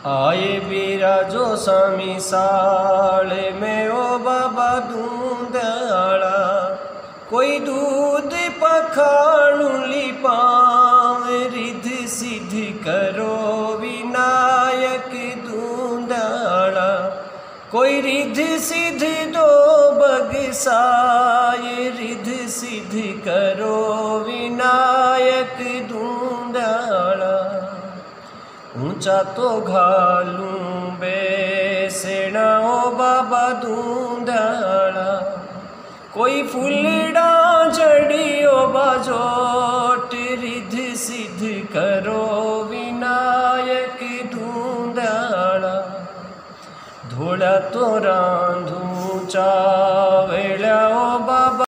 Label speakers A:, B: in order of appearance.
A: आए बिराजो स्वामी साले में ओ बाबा दूंदड़ा। कोई दूध पखाणुली पाव रिध सिद्ध करो विनायक दूंदड़ा। कोई रिध सिद्ध दो बगसाए रिध सिद्ध करो विनायक दूंदड़ा। ऊंचा तो घालूं बेसणा ओ बाबा दूंदड़ा। कोई फूलड़ा जड़ियो बाजोट रिध सिद्ध करो विनायक दूंदड़ा। धोड़ा तो रांधू चावड़ा ओ